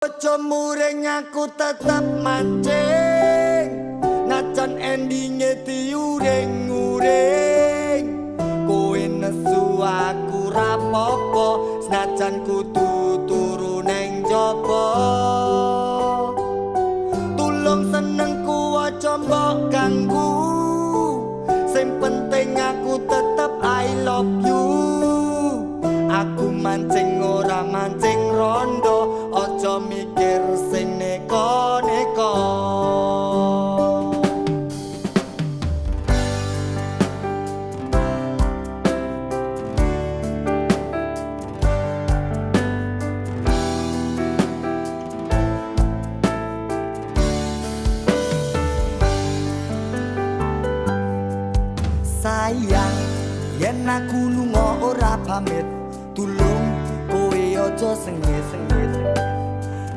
Ojo muring aku tetep mancing, najan endinge diuring-uring. Kowe nesu aku rapopo, senajan kudu turu neng jaba. Tulung senengku aja mbok ganggu, sing penting aku tetep I love you. Aku mancing ora mancing rondo, aja mikir sing neko-neko. Sayang, yen aku lunga ora pamit, tulung kowe aja sengit-sengit.